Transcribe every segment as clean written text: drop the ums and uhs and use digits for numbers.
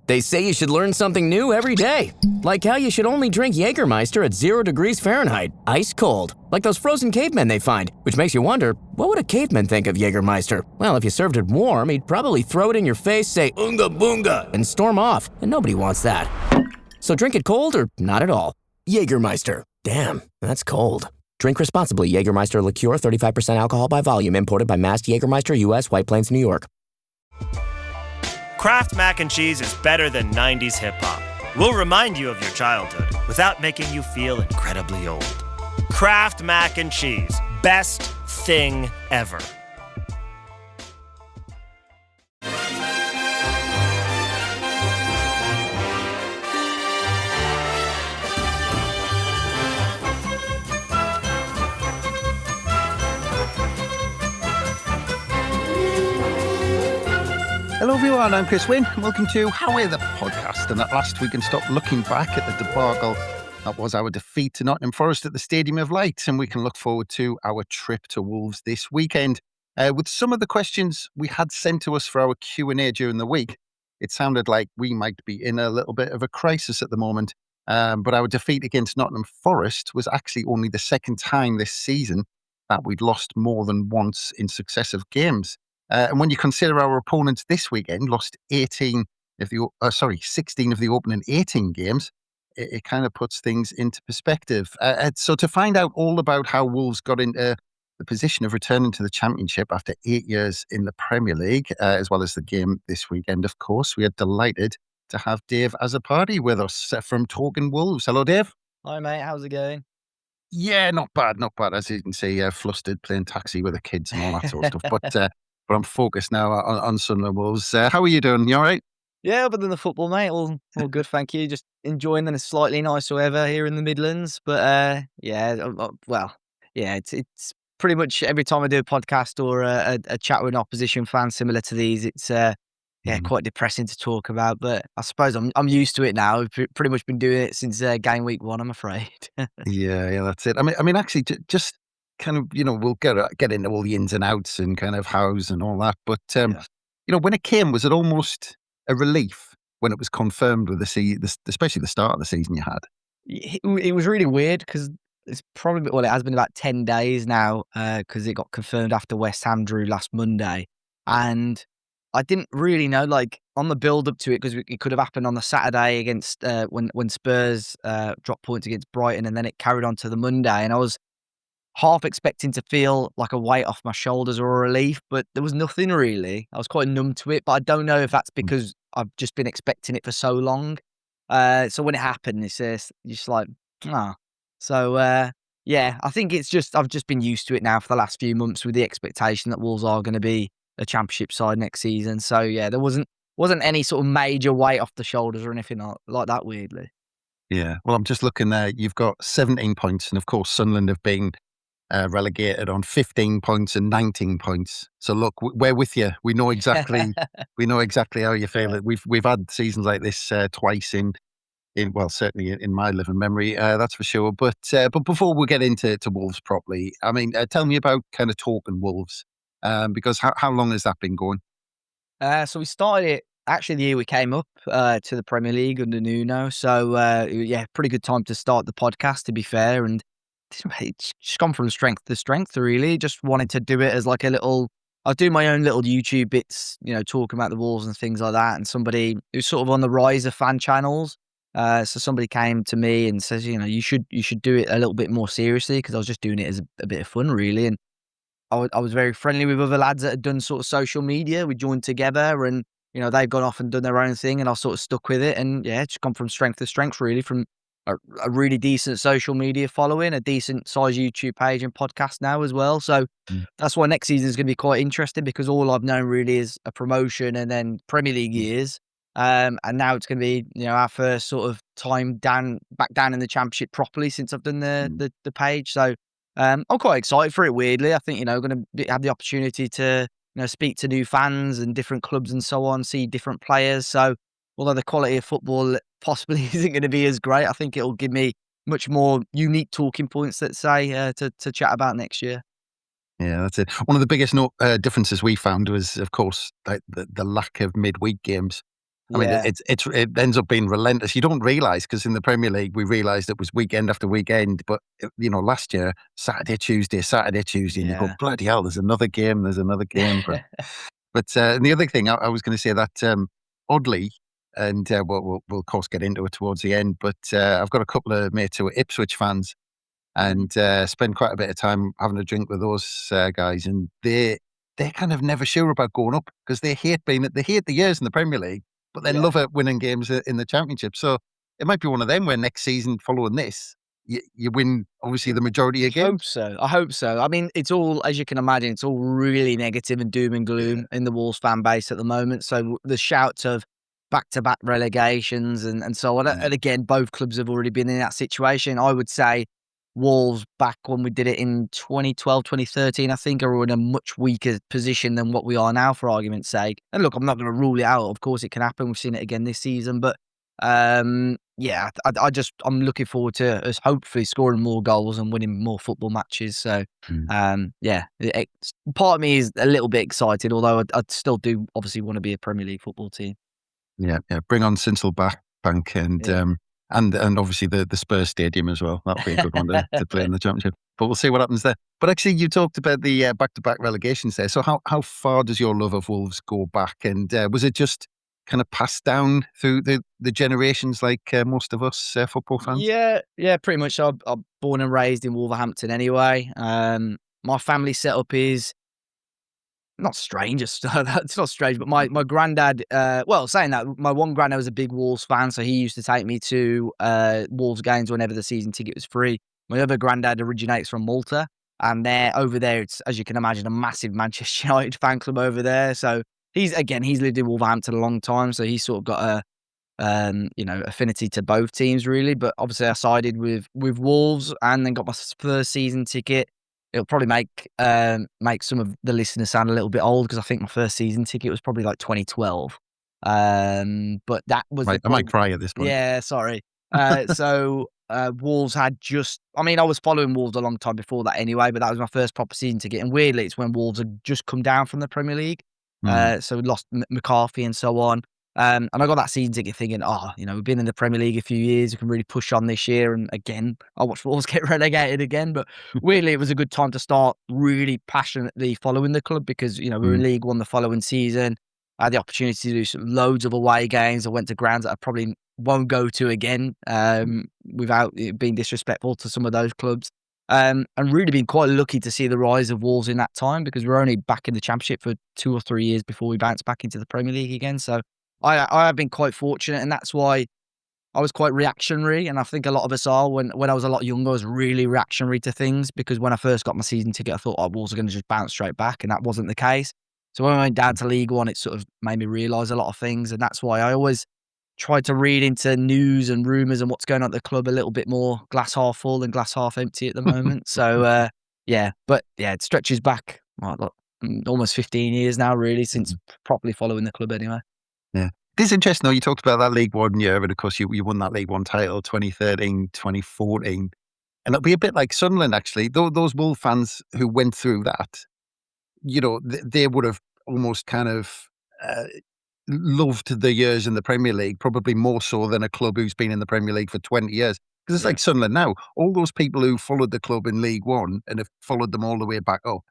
They say you should learn something new every day. Like how you should only drink Jägermeister at 0 degrees Fahrenheit, ice cold. Like those frozen cavemen they find, which makes you wonder, what would a caveman think of Jägermeister? Well, if you served it warm, he'd probably throw it in your face, say, "Unga boonga," and storm off. And nobody wants that. So drink it cold or not at all. Jägermeister. Damn, that's cold. Drink responsibly. Jägermeister liqueur, 35% alcohol by volume, imported by Mast Jägermeister, U.S., White Plains, New York. Kraft Mac and Cheese is better than 90s hip-hop. We'll remind you of your childhood without making you feel incredibly old. Kraft Mac and Cheese. Best thing ever. Hello everyone, I'm Chris Wynn, and welcome to How We're the podcast. And at last we can stop looking back at the debacle that was our defeat to Nottingham Forest at the Stadium of Light, and we can look forward to our trip to Wolves this weekend. With some of the questions we had sent to us for our Q&A during the week, it sounded like we might be in a little bit of a crisis at the moment. But our defeat against Nottingham Forest was actually only the second time this season that we'd lost more than once in successive games. And when you consider our opponents this weekend lost 16 of the opening 18 games, it kind of puts things into perspective. So to find out all about how Wolves got into the position of returning to the Championship after 8 years in the Premier League, as well as the game this weekend, of course, we are delighted to have Dave Azzopardi with us from Talking Wolves. Hello, Dave. Hi, mate. How's it going? Yeah, not bad. As you can see, flustered playing taxi with the kids and all that sort of stuff. But I'm focused now on Sunderland Wolves. How are you doing? You all right? Yeah, other than the football, mate, all good, thank you. Just enjoying the slightly nicer weather here in the Midlands. But it's pretty much every time I do a podcast or a chat with an opposition fan similar to these, it's quite depressing to talk about. But I suppose I'm used to it now. I've pretty much been doing it since game week 1, I'm afraid. Yeah, that's it. I mean, actually, just kind of, we'll get into all the ins and outs and kind of hows and all that. But when it came, was it almost a relief when it was confirmed with especially the start of the season you had? It was really weird because it has been about 10 days now because it got confirmed after West Ham drew last Monday. And I didn't really know, like, on the build-up to it, because it could have happened on the Saturday against when Spurs dropped points against Brighton, and then it carried on to the Monday. And I was half expecting to feel like a weight off my shoulders or a relief, but there was nothing really. I was quite numb to it, but I don't know if that's because I've just been expecting it for so long. So when it happened, it's just like, ah. So, I think it's just, I've just been used to it now for the last few months with the expectation that Wolves are going to be a Championship side next season. So, yeah, there wasn't any sort of major weight off the shoulders or anything like that, weirdly. Yeah, well, I'm just looking there. You've got 17 points, and of course, Sunderland have been relegated on 15 points and 19 points. So look, we're with you. We know exactly how you feel. We've had seasons like this twice certainly in my living memory, that's for sure. But before we get into Wolves properly, I mean, tell me about kind of Talking Wolves, because how long has that been going? So we started it actually the year we came up to the Premier League under Nuno. So pretty good time to start the podcast, to be fair. And it's just gone from strength to strength, really. Just wanted to do it as like I'll do my own little YouTube bits, talking about the Wolves and things like that. And somebody who's sort of on the rise of fan channels, so somebody came to me and says, you should do it a little bit more seriously, because I was just doing it as a bit of fun, really. And I was very friendly with other lads that had done sort of social media. We joined together, and they've gone off and done their own thing, and I sort of stuck with it. And it's gone from strength to strength, really, from a really decent social media following, a decent size YouTube page and podcast now as well. So that's why next season is going to be quite interesting, because all I've known really is a promotion and then Premier League years. And now it's going to be, our first sort of time back down in the Championship properly since I've done the page. So I'm quite excited for it, weirdly. I think, going to have the opportunity to, speak to new fans and different clubs and so on, see different players. So although the quality of football possibly isn't going to be as great, I think it'll give me much more unique talking points, let's say, to chat about next year. Yeah, that's it. One of the biggest differences we found was, of course, like the lack of midweek games. I mean, Yeah. it ends up being relentless. You don't realise, because in the Premier League we realised it was weekend after weekend. But last year, Saturday, Tuesday, and you go, Yeah. bloody hell, there's another game. But and the other thing I was going to say that oddly, and we'll of course get into it towards the end. But I've got a couple of mates who are Ipswich fans, and spend quite a bit of time having a drink with those guys, and they're kind of never sure about going up because they hate the years in the Premier League, but then Yeah. love it winning games in the Championship. So it might be one of them where next season following this, you win obviously the majority of I games. hope so. I hope so. I mean, it's all, as you can imagine, it's all really negative and doom and gloom in the Wolves fan base at the moment. So the shouts of back-to-back relegations and so on. Mm. And again, both clubs have already been in that situation. I would say Wolves back when we did it in 2012, 2013, I think, are in a much weaker position than what we are now, for argument's sake. And look, I'm not going to rule it out. Of course, it can happen. We've seen it again this season. But yeah, I'm looking forward to us hopefully scoring more goals and winning more football matches. So, yeah, part of me is a little bit excited, although I still do obviously want to be a Premier League football team. Yeah. Bring on Sincil Bank Yeah. and obviously the Spurs Stadium as well. That'll be a good one to play in the Championship. But we'll see what happens there. But actually, you talked about the back-to-back relegations there. So how far does your love of Wolves go back? And was it just kind of passed down through the generations like most of us football fans? Yeah, pretty much. I'm born and raised in Wolverhampton anyway. My family setup is not strange. It's not strange, but my granddad. Well, saying that, my one granddad was a big Wolves fan, so he used to take me to Wolves games whenever the season ticket was free. My other granddad originates from Malta, and over there, it's, as you can imagine, a massive Manchester United fan club over there. So he's lived in Wolverhampton a long time, so he's sort of got a affinity to both teams really. But obviously I sided with Wolves and then got my first season ticket. It'll probably make some of the listeners sound a little bit old because I think my first season ticket was probably like 2012. But that was I might cry at this point. yeah, sorry. Wolves had I was following Wolves a long time before that anyway, but that was my first proper season ticket. And weirdly, it's when Wolves had just come down from the Premier League. So we lost McCarthy and so on. And I got that season ticket thinking, we've been in the Premier League a few years. We can really push on this year. And again, I watched Wolves get relegated again. But weirdly, it was a good time to start really passionately following the club because, we were in League One the following season. I had the opportunity to do loads of away games. I went to grounds that I probably won't go to again without being disrespectful to some of those clubs. And really been quite lucky to see the rise of Wolves in that time because we're only back in the Championship for 2 or 3 years before we bounce back into the Premier League again. So I have been quite fortunate, and that's why I was quite reactionary. And I think a lot of us are. When I was a lot younger, I was really reactionary to things because when I first got my season ticket, I thought, Wolves are going to just bounce straight back, and that wasn't the case. So when I went down to League One, it sort of made me realise a lot of things, and that's why I always try to read into news and rumours and what's going on at the club a little bit more glass half full than glass half empty at the moment. So it stretches back almost 15 years now, really, since properly following the club anyway. Yeah. It is interesting, though. You talked about that League One year, and of course, you won that League One title 2013, 2014. And it'll be a bit like Sunderland, actually. Those Wolves fans who went through that, they would have almost kind of loved the years in the Premier League, probably more so than a club who's been in the Premier League for 20 years. Because it's like Sunderland now. All those people who followed the club in League One and have followed them all the way back up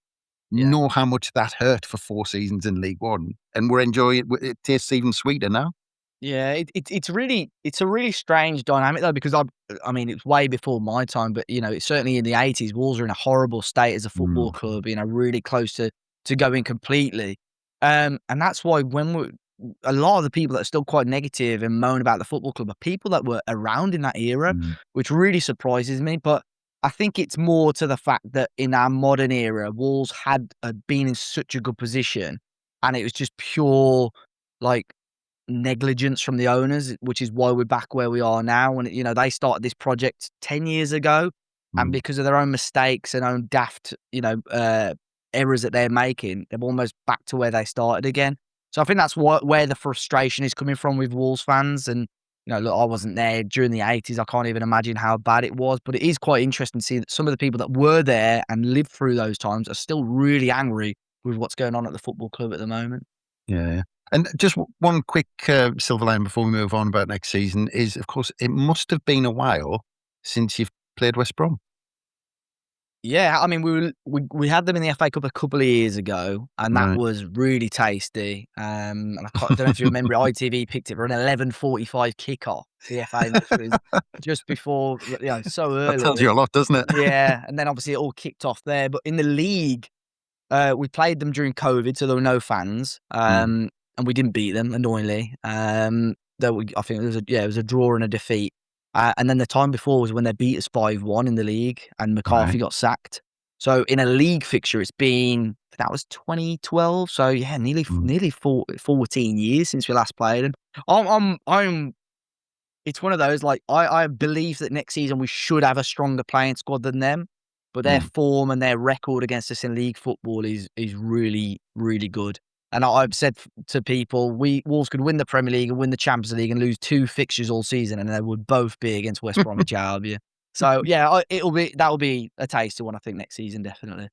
know how much that hurt for 4 seasons in League One, and we're enjoying it. It tastes even sweeter now. Yeah, it's a really strange dynamic though because I mean it's way before my time, but it's certainly in the 80s. Wolves are in a horrible state as a football club, really close to going completely, and that's why a lot of the people that are still quite negative and moan about the football club are people that were around in that era, which really surprises me. But I think it's more to the fact that in our modern era, Wolves had been in such a good position, and it was just pure like negligence from the owners, which is why we're back where we are now. And they started this project 10 years ago, and because of their own mistakes and own daft errors that they're making, they're almost back to where they started again. So I think that's where the frustration is coming from with Wolves fans. And look, I wasn't there during the 80s. I can't even imagine how bad it was, but it is quite interesting to see that some of the people that were there and lived through those times are still really angry with what's going on at the football club at the moment. Yeah. And just one quick silver line before we move on about next season is, of course, it must have been a while since you've played West Brom. Yeah, I mean, we had them in the FA Cup a couple of years ago, and that Right. was really tasty. And I don't know if you remember, ITV picked it for an 11:45 kickoff. The FA match was just before, so That early. tells you a lot, doesn't it? Yeah, and then obviously it all kicked off there. But in the league, we played them during COVID, so there were no fans, and we didn't beat them, annoyingly. I think it was a draw and a defeat. And then the time before was when they beat us 5-1 in the league, and McCarthy Right. got sacked. So in a league fixture, that was 2012. So yeah, nearly 14 years since we last played them. I'm. It's one of those, like, I believe that next season we should have a stronger playing squad than them, but their form and their record against us in league football is really, really good. And I've said to people, Wolves could win the Premier League and win the Champions League and lose 2 fixtures all season, and they would both be against West Bromwich Albion. So yeah, that'll be a tasty one, I think, next season, definitely.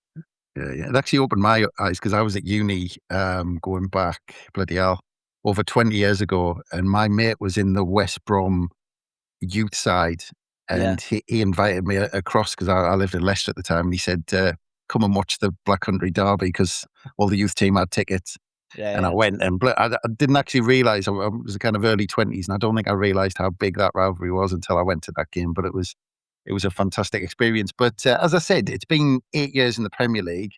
Yeah. It actually opened my eyes because I was at uni going back, bloody hell, over 20 years ago, and my mate was in the West Brom youth side, Yeah. and he invited me across because I lived in Leicester at the time, and he said, come and watch the Black Country Derby because all the youth team had tickets. And I Yeah. went, and I didn't actually realise, I was kind of early 20s, and I don't think I realised how big that rivalry was until I went to that game, but it was a fantastic experience. But as I said, it's been 8 years in the Premier League,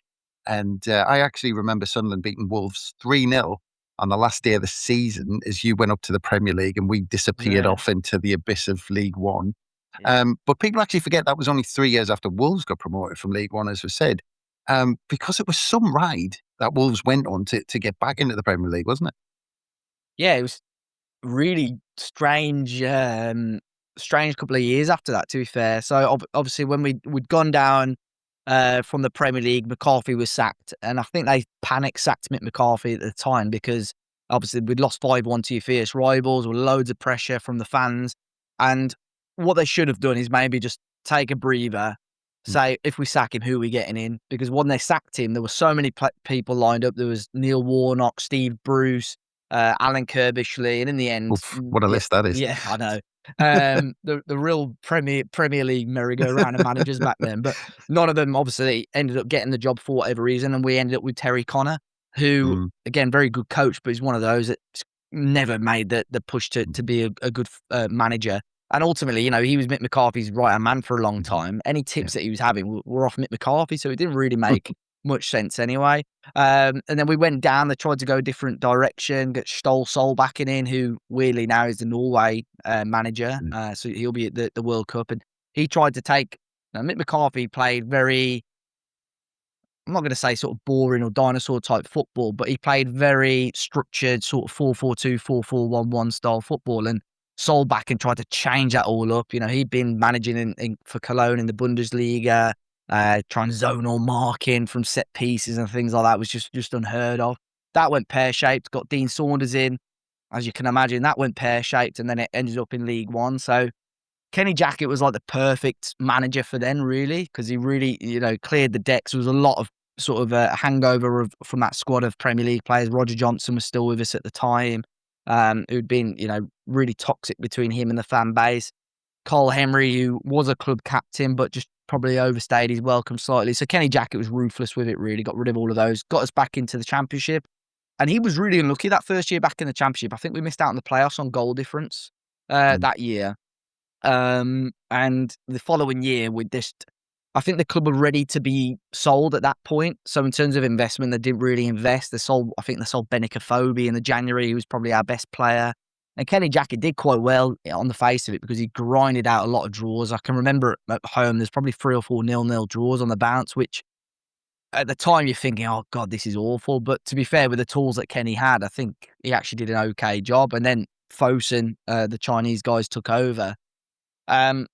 and I actually remember Sunderland beating Wolves 3-0 on the last day of the season as you went up to the Premier League and we disappeared Yeah. off into the abyss of League One. Yeah. But people actually forget that was only 3 years after Wolves got promoted from League One, as was said, because it was some ride that Wolves went on to get back into the Premier League, wasn't it? Yeah, it was really strange couple of years after that, to be fair. So obviously when we'd gone down from the Premier League, McCarthy was sacked, and I think they panic sacked Mick McCarthy at the time because obviously we'd lost 5-1 to your fierce rivals with loads of pressure from the fans. And what they should have done is maybe just take a breather, say, if we sack him, who are we getting in? Because when they sacked him, there were so many people lined up. There was Neil Warnock, Steve Bruce, Alan Kirbishley, and in the end, Oof, what a list that is. yeah, I know. The real Premier League merry-go-round of managers back then, but none of them obviously ended up getting the job for whatever reason, and we ended up with Terry Connor, who again, very good coach, but he's one of those that never made the push to be a good manager. And ultimately, he was Mick McCarthy's right-hand man for a long time. Any tips that he was having were off Mick McCarthy, so it didn't really make much sense anyway. And then we went down. They tried to go a different direction, get Ståle Solbakken in, who weirdly now is the Norway manager. So he'll be at the World Cup. And he tried to take. Now, Mick McCarthy played very, I'm not going to say sort of boring or dinosaur type football, but he played very structured, sort of 4-4-2, 4-4-1-1 style football. And Solbakken tried to change that all up. He'd been managing for Cologne in the Bundesliga. Trying zonal marking from set pieces and things like that was just unheard of. That went pear-shaped, got Dean Saunders in. As you can imagine, that went pear-shaped, and then it ended up in League One. So Kenny Jackett was like the perfect manager for them, really, because he really, cleared the decks. There was a lot of sort of a hangover from that squad of Premier League players. Roger Johnson was still with us at the time, who'd been, really toxic between him and the fan base. Cole Henry, who was a club captain, but just probably overstayed his welcome slightly. So Kenny Jackett was ruthless with it, really, got rid of all of those, got us back into the Championship. And he was really unlucky that first year back in the Championship. I think we missed out on the playoffs on goal difference that year. And the following year, I think the club were ready to be sold at that point. So in terms of investment, they didn't really invest. I think they sold Benica Phobie in the January, who was probably our best player. And Kenny Jackett did quite well on the face of it because he grinded out a lot of draws. I can remember at home, there's probably 3 or 4 0-0 draws on the bounce, which at the time you're thinking, oh God, this is awful. But to be fair, with the tools that Kenny had, I think he actually did an okay job. And then Fosun, the Chinese guys, took over. And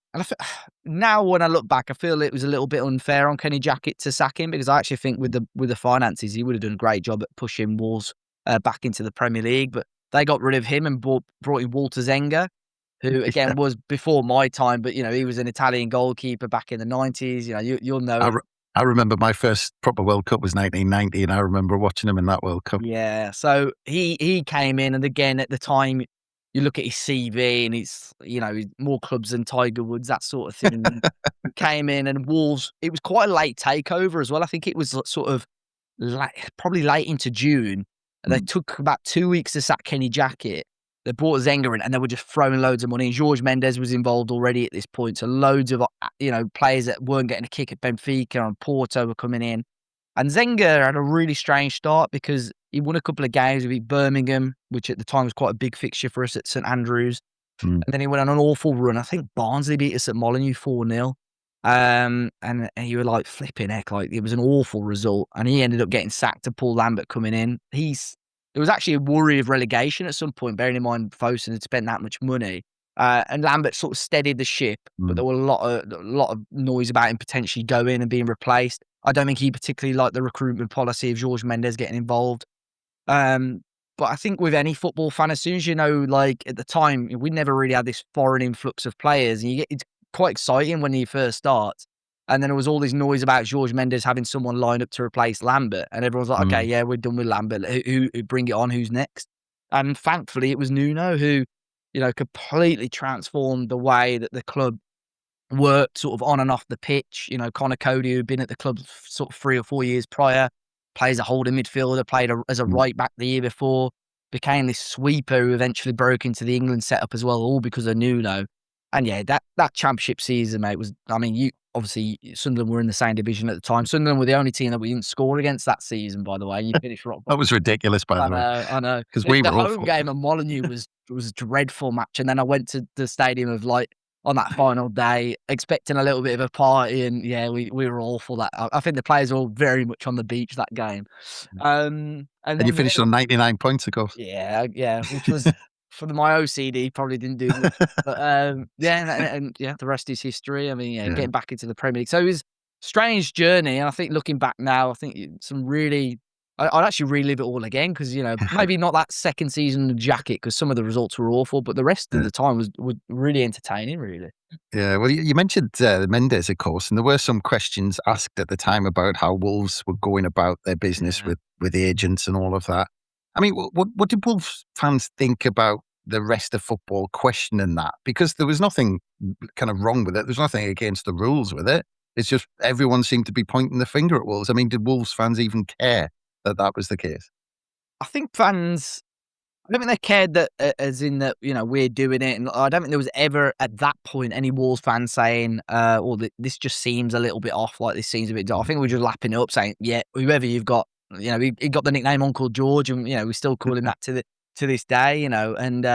now when I look back, I feel it was a little bit unfair on Kenny Jackett to sack him, because I actually think with the finances, he would have done a great job at pushing Wolves back into the Premier League. But they got rid of him and brought in Walter Zenga, who again was before my time, but he was an Italian goalkeeper back in the 90s. You'll know. I remember my first proper World Cup was 1990, and I remember watching him in that World Cup. Yeah, so he came in, and again at the time, you look at his CV, and it's more clubs than Tiger Woods, that sort of thing. He came in, and Wolves. It was quite a late takeover as well. I think it was sort of probably late into June. They Mm. took about 2 weeks to sack Kenny Jackett. They brought Zenga in, and they were just throwing loads of money. And Jorge Mendes was involved already at this point, so loads of players that weren't getting a kick at Benfica and Porto were coming in. And Zenga had a really strange start because he won a couple of games. He beat Birmingham, which at the time was quite a big fixture for us at St Andrews. Mm. And then he went on an awful run. I think Barnsley beat us at Molineux 4-0. And you were like, flipping heck, like it was an awful result. And he ended up getting sacked to Paul Lambert coming in. There was actually a worry of relegation at some point, bearing in mind Fosun had spent that much money. And Lambert sort of steadied the ship, but there were a lot of noise about him potentially going and being replaced. I don't think he particularly liked the recruitment policy of Jorge Mendes getting involved. But I think with any football fan, as soon as like at the time, we never really had this foreign influx of players, and it's quite exciting when he first starts. And then there was all this noise about Jorge Mendes having someone lined up to replace Lambert, and everyone's like, okay, yeah, we're done with Lambert. Who bring it on? Who's next? And thankfully, it was Nuno who, completely transformed the way that the club worked sort of on and off the pitch. Connor Cody, who'd been at the club sort of 3 or 4 years prior, plays a holding midfielder, played as a right back the year before, became this sweeper who eventually broke into the England setup as well, all because of Nuno. And yeah, that championship season, mate, obviously Sunderland were in the same division at the time. Sunderland were the only team that we didn't score against that season, by the way. You finished rock That was ridiculous, by the way. I know. Because we The were home awful. game at Molineux was a dreadful match, and then I went to the stadium of on that final day, expecting a little bit of a party, and yeah, we were awful. I think the players were all very much on the beach that game. And And you then finished on 99 points, of course. yeah, which was for my OCD probably didn't do much. But yeah, and yeah, the rest is history. I mean, yeah, Yeah. getting back into the Premier League. So it was a strange journey, and I think looking back now, I think some really. I'd actually relive it all again because maybe not that second season of Jacket because some of the results were awful, but the rest of the time was really entertaining. Really. Yeah, well, you mentioned Mendes, of course, and there were some questions asked at the time about how Wolves were going about their business with agents and all of that. I mean, what did Wolves fans think about the rest of football questioning that? Because there was nothing kind of wrong with it. There's nothing against the rules with it. It's just everyone seemed to be pointing the finger at Wolves. I mean, did Wolves fans even care that was the case? I think fans. I don't think they cared that, as in that, we're doing it. And I don't think there was ever at that point any Wolves fan saying, this just seems a little bit off, like this seems a bit off. I think we're just lapping it up saying, yeah, whoever you've got, he got the nickname Uncle George and, we still call him that to this day, and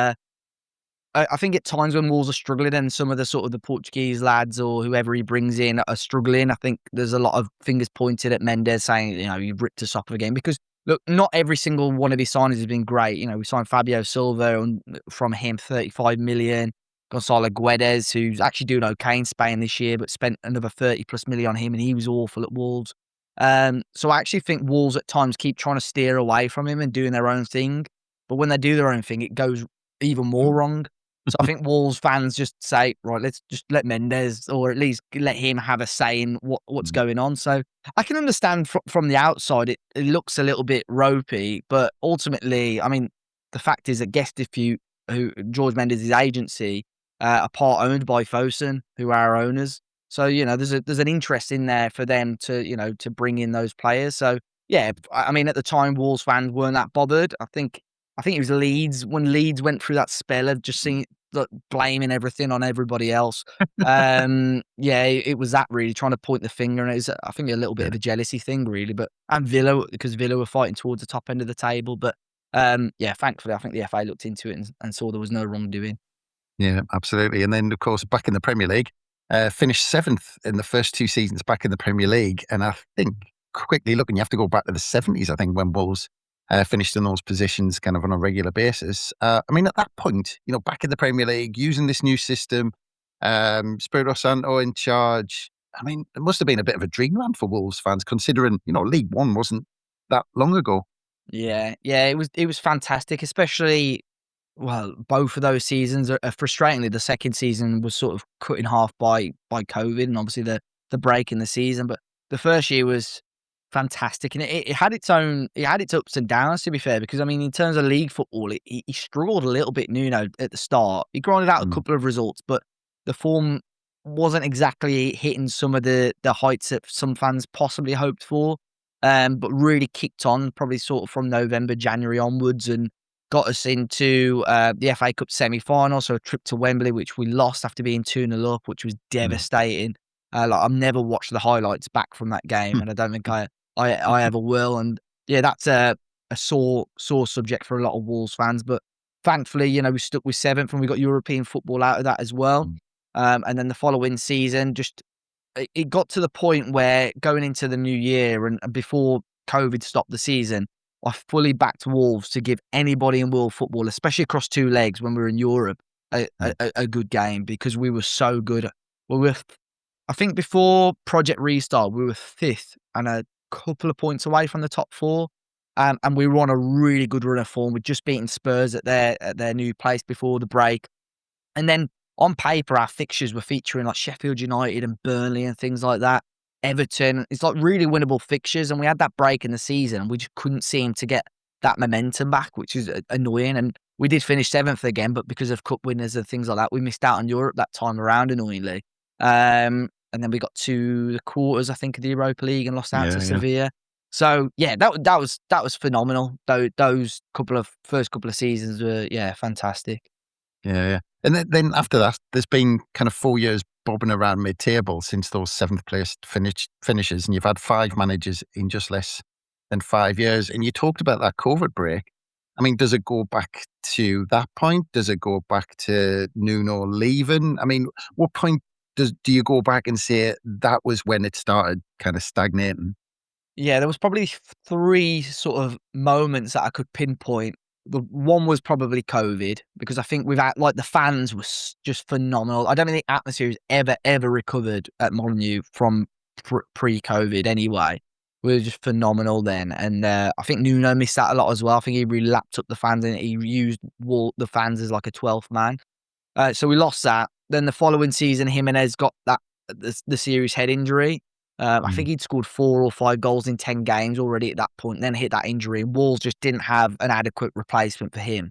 I think at times when Wolves are struggling and some of the sort of the Portuguese lads or whoever he brings in are struggling, I think there's a lot of fingers pointed at Mendes saying, you've ripped us off again. Because look, not every single one of his signings has been great. We signed Fabio Silva from him 35 million. Gonzalo Guedes, who's actually doing okay in Spain this year, but spent another 30 plus million on him and he was awful at Wolves. So I actually think Wolves at times keep trying to steer away from him and doing their own thing. But when they do their own thing, it goes even more wrong. So I think Wolves fans just say, right, let's just let Mendes, or at least let him have a say in what's going on. So I can understand from the outside, it looks a little bit ropey, but ultimately, I mean, the fact is that Guest Dispute, who Jorge Mendes' agency, are part owned by Fosun, who are our owners. So, there's an interest in there for them to bring in those players. So yeah, I mean, at the time, Wolves fans weren't that bothered. I think it was Leeds, when Leeds went through that spell of just seeing, blaming everything on everybody else. Yeah, it was that really trying to point the finger, and it was, I think, a little bit of a jealousy thing, really. And Villa, because Villa were fighting towards the top end of the table. But yeah, thankfully, I think the FA looked into it and saw there was no wrongdoing. Yeah, absolutely. And then, of course, back in the Premier League, finished 7th in the first 2 seasons back in the Premier League. And I think, quickly looking, you have to go back to the 70s, I think, when Wolves finished in those positions kind of on a regular basis. I mean, at that point, back in the Premier League, using this new system, Espirito Santo in charge, I mean, it must have been a bit of a dreamland for Wolves fans, considering, League One wasn't that long ago. Yeah, it was fantastic, especially, well, both of those seasons are frustratingly, the second season was sort of cut in half by COVID and obviously the break in the season. But the first year was fantastic, and it had its ups and downs, to be fair, because I mean, in terms of league football, he struggled a little bit, Nuno, at the start. He grinded out a couple of results, but the form wasn't exactly hitting some of the heights that some fans possibly hoped for. But really kicked on probably sort of from November, January onwards, and got us into the FA Cup semi-final, so a trip to Wembley, which we lost after being 2-0 up, which was devastating. Like, I've never watched the highlights back from that game, and I don't think I ever will. And yeah, that's a sore subject for a lot of Wolves fans. But thankfully, we stuck with 7th and we got European football out of that as well. And then the following season, just it got to the point where going into the new year and before COVID stopped the season, I fully backed Wolves to give anybody in world football, especially across 2 legs when we were in Europe, a good game, because we were so good. We were, I think before Project Restart, we were 5th and a couple of points away from the top 4. And we were on a really good run of form. We'd just beaten Spurs at their new place before the break. And then on paper, our fixtures were featuring like Sheffield United and Burnley and things like that. Everton, it's like really winnable fixtures. And we had that break in the season and we just couldn't seem to get that momentum back, which is annoying. And we did finish 7th again, but because of cup winners and things like that, we missed out on Europe that time around, annoyingly. And then we got to the quarters, I think, of the Europa League and lost out to Sevilla. So yeah, that was phenomenal. Those first couple of seasons were fantastic. Yeah. And then after that, there's been kind of 4 years bobbing around mid-table since those 7th place finishes, and you've had 5 managers in just less than 5 years. And you talked about that COVID break. I mean, does it go back to that point? Does it go back to Nuno leaving? I mean, what point do you go back and say that was when it started kind of stagnating? Yeah, there was probably 3 sort of moments that I could pinpoint. The one was probably COVID, because I think like the fans was just phenomenal. I don't think the atmosphere has ever recovered at Molineux from pre-COVID anyway. We were just phenomenal then. And I think Nuno missed out a lot as well. I think he really lapped up the fans and he used the fans as like a 12th man. So we lost that. Then the following season, Jimenez got the serious head injury. I think he'd scored 4 or 5 goals in 10 games already at that point, then hit that injury. Wolves just didn't have an adequate replacement for him.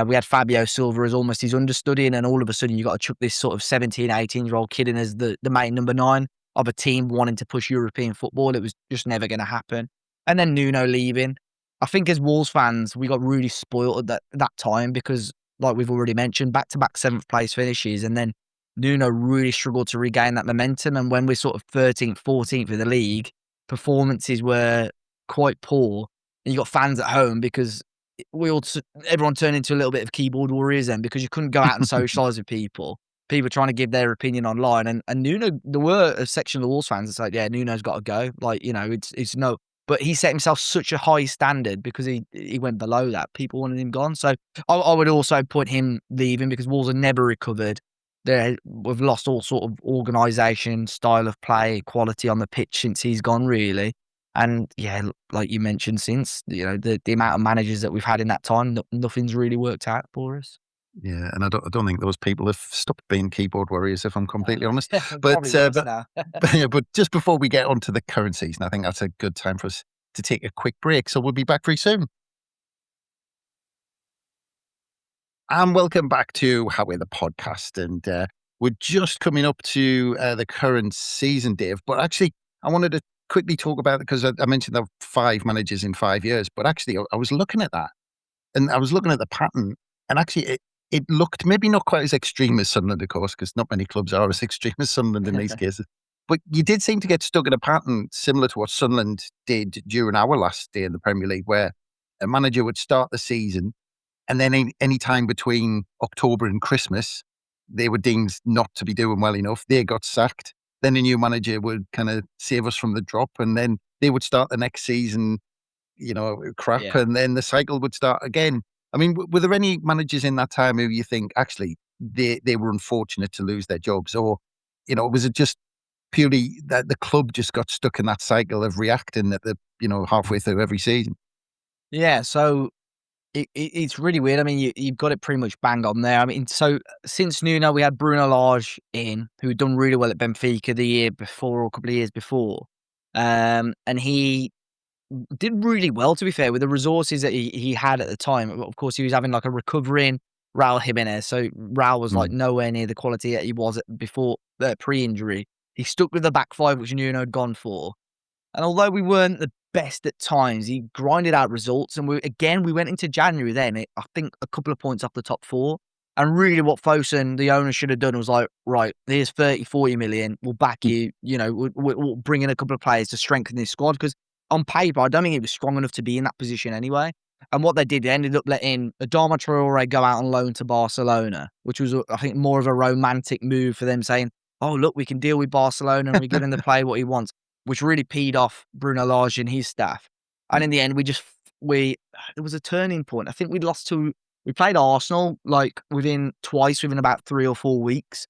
We had Fabio Silva as almost his understudy, and then all of a sudden you got to chuck this sort of 17, 18-year-old kid in as the main number 9 of a team wanting to push European football. It was just never going to happen. And then Nuno leaving. I think as Wolves fans, we got really spoiled at that time because, like we've already mentioned, back-to-back 7th place finishes, and then Nuno really struggled to regain that momentum. And when we're sort of 13th, 14th in the league, performances were quite poor. And you got fans at home because everyone turned into a little bit of keyboard warriors then, because you couldn't go out and socialise with people. People trying to give their opinion online. And Nuno, there were a section of the Wolves fans that's like, yeah, Nuno's got to go. Like, it's no. But he set himself such a high standard because he went below that. People wanted him gone. So I would also point him leaving because Wolves have never recovered. We've lost all sort of organisation, style of play, quality on the pitch since he's gone, really. And yeah, like you mentioned, since the amount of managers that we've had in that time, nothing's really worked out for us. Yeah, and I don't think those people have stopped being keyboard warriors, if I'm completely honest. But but just before we get on to the current season, I think that's a good time for us to take a quick break. So we'll be back very soon. And welcome back to How We're the podcast. And we're just coming up to the current season, Dave. But actually, I wanted to quickly talk about it because I mentioned there were 5 managers in 5 years. But actually, I was looking at that and I was looking at the pattern. And actually, it looked maybe not quite as extreme as Sunderland, of course, because not many clubs are as extreme as Sunderland in these cases. But you did seem to get stuck in a pattern similar to what Sunderland did during our last day in the Premier League, where a manager would start the season, and then any time between October and Christmas, they were deemed not to be doing well enough. They got sacked. Then a new manager would kind of save us from the drop, and then they would start the next season, crap, and then the cycle would start again. I mean, were there any managers in that time who you think actually they were unfortunate to lose their jobs, or was it just purely that the club just got stuck in that cycle of reacting at the halfway through every season? Yeah, so it's really weird. I mean, you've got it pretty much bang on there. I mean, so since Nuno, we had Bruno Lage in, who'd done really well at Benfica the year before or a couple of years before. And he did really well, to be fair, with the resources that he had at the time. Of course, he was having like a recovering Raul Jimenez. So Raul was like nowhere near the quality that he was before pre-injury. He stuck with the back five, which Nuno had gone for. And although we weren't the best at times, he grinded out results. And we went into January then, I think a couple of points off the top four. And really what Fosun, the owner, should have done was like, right, here's 30, 40 million. We'll back you. You know, we'll bring in a couple of players to strengthen this squad. Because on paper, I don't think he was strong enough to be in that position anyway. And what they did, they ended up letting Adama Traore go out on loan to Barcelona, which was, I think, more of a romantic move for them, saying, oh, look, we can deal with Barcelona and we get him to play what he wants, which really peed off Bruno Lage and his staff. And in the end, it was a turning point. I think we played Arsenal like within about 3 or 4 weeks.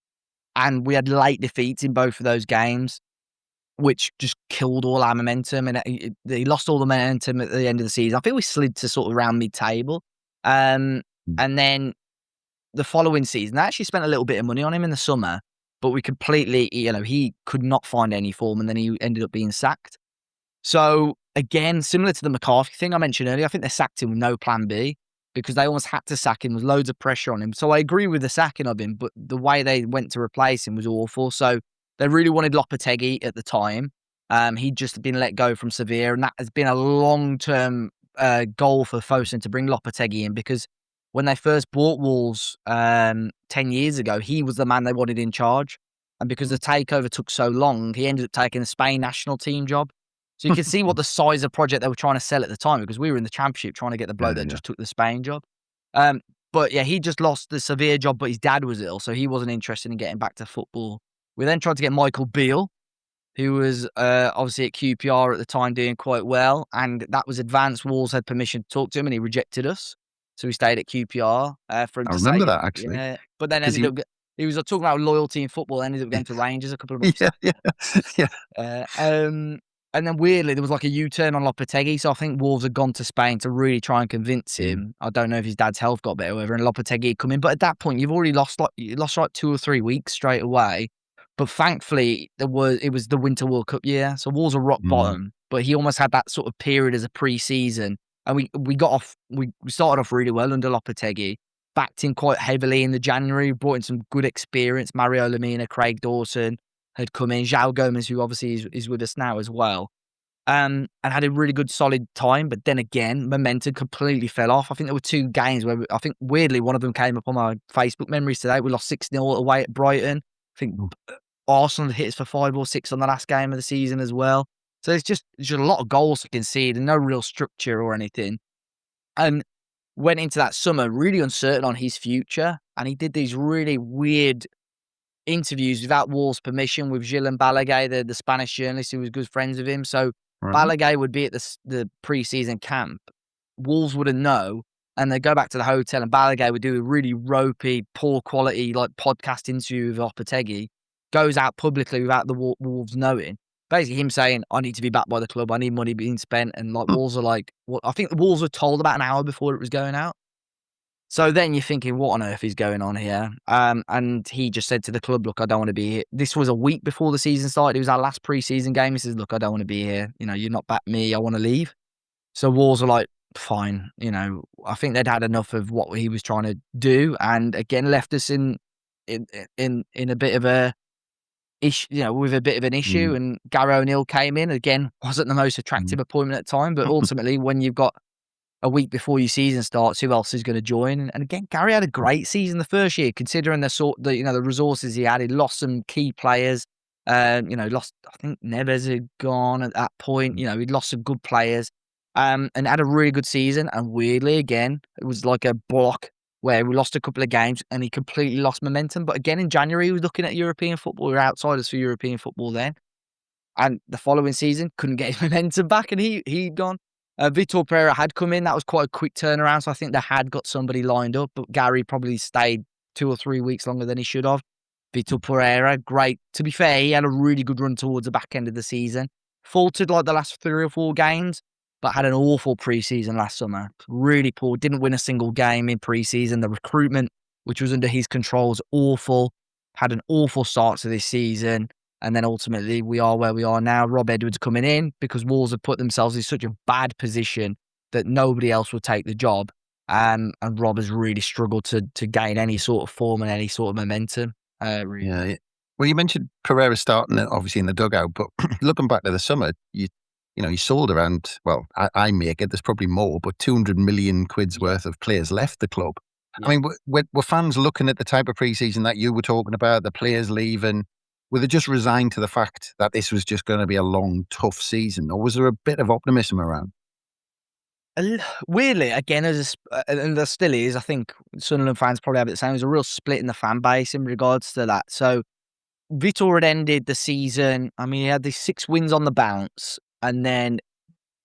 And we had late defeats in both of those games, which just killed all our momentum. And he lost all the momentum at the end of the season. I think we slid to sort of around mid-table. And then the following season, I actually spent a little bit of money on him in the summer, but we completely, he could not find any form, and then he ended up being sacked. So again, similar to the McCarthy thing I mentioned earlier, I think they sacked him with no plan B because they almost had to sack him with loads of pressure on him. So I agree with the sacking of him, but the way they went to replace him was awful. So they really wanted Lopetegui at the time. He'd just been let go from Sevilla, and that has been a long-term goal for Fosun to bring Lopetegui in, because when they first bought Wolves 10 years ago, he was the man they wanted in charge. And because the takeover took so long, he ended up taking the Spain national team job. So you can see what the size of project they were trying to sell at the time, because we were in the Championship trying to get the bloke that just took the Spain job. But yeah, he just lost the Sevilla job, but his dad was ill, so he wasn't interested in getting back to football. We then tried to get Michael Beale, who was obviously at QPR at the time doing quite well, and that was advanced. Wolves had permission to talk to him, and he rejected us. So we stayed at QPR for him I to remember say, that, actually. Yeah, but then he was talking about loyalty in football, ended up going to Rangers a couple of months. Yeah. And then weirdly, there was like a U-turn on Lopetegui. So I think Wolves had gone to Spain to really try and convince him. I don't know if his dad's health got better or whatever, and Lopetegui had come in. But at that point, you've already lost like 2 or 3 weeks straight away. But thankfully, it was the Winter World Cup year. So Wolves are rock bottom. But he almost had that sort of period as a pre-season. And we started off really well under Lopetegui. Backed in quite heavily in the January, brought in some good experience. Mario Lemina, Craig Dawson had come in. João Gomes, who obviously is with us now as well. And had a really good solid time. But then again, momentum completely fell off. I think there were 2 games where I think weirdly one of them came up on my Facebook memories today. We lost 6-0 away at Brighton. I think Arsenal hit us for 5 or 6 on the last game of the season as well. So it's just a lot of goals to concede and no real structure or anything. And went into that summer really uncertain on his future. And he did these really weird interviews without Wolves' permission with Gilles Balaguer, the Spanish journalist who was good friends with him. So Balaguer would be at the pre-season camp. Wolves wouldn't know. And they'd go back to the hotel, and Balaguer would do a really ropey, poor quality like podcast interview with Lopetegui. Goes out publicly without the Wolves knowing. Basically him saying, I need to be backed by the club. I need money being spent. And like Wolves are like, well, I think the Wolves were told about an hour before it was going out. So then you're thinking, what on earth is going on here? And he just said to the club, look, I don't want to be here. This was a week before the season started. It was our last pre-season game. He says, look, I don't want to be here. You're not back me. I want to leave. So Wolves are like, fine. I think they'd had enough of what he was trying to do. And again, left us in a bit of a issue, with a bit of an issue. And Gary O'Neill came in. Again, wasn't the most attractive appointment at the time. But ultimately, when you've got a week before your season starts, who else is going to join? And again, Gary had a great season the first year, considering the resources he had. He lost some key players. Lost, I think Neves had gone at that point. He'd lost some good players. And had a really good season. And weirdly, again, it was like a block where we lost a couple of games and he completely lost momentum. But again, in January, he was looking at European football. We were outsiders for European football then. And the following season, couldn't get his momentum back, and he'd gone. Vitor Pereira had come in. That was quite a quick turnaround. So I think they had got somebody lined up, but Gary probably stayed 2 or 3 weeks longer than he should have. Vitor Pereira, great. To be fair, he had a really good run towards the back end of the season. Faltered like the last 3 or 4 games, but had an awful pre-season last summer. Really poor. Didn't win a single game in pre-season. The recruitment, which was under his control, was awful. Had an awful start to this season. And then ultimately we are where we are now. Rob Edwards coming in because Wolves have put themselves in such a bad position that nobody else will take the job. And Rob has really struggled to gain any sort of form and any sort of momentum. Really. Yeah. Well, you mentioned Pereira starting obviously in the dugout, but looking back to the summer, you sold around, well, I make it, there's probably more, but 200 million quid's worth of players left the club. Yeah. I mean, were fans looking at the type of pre-season that you were talking about, the players leaving, were they just resigned to the fact that this was just going to be a long, tough season? Or was there a bit of optimism around? Weirdly, again, and there still is, I think Sunderland fans probably have it the same. There's a real split in the fan base in regards to that. So Vitor had ended the season. I mean, he had these 6 wins on the bounce, and then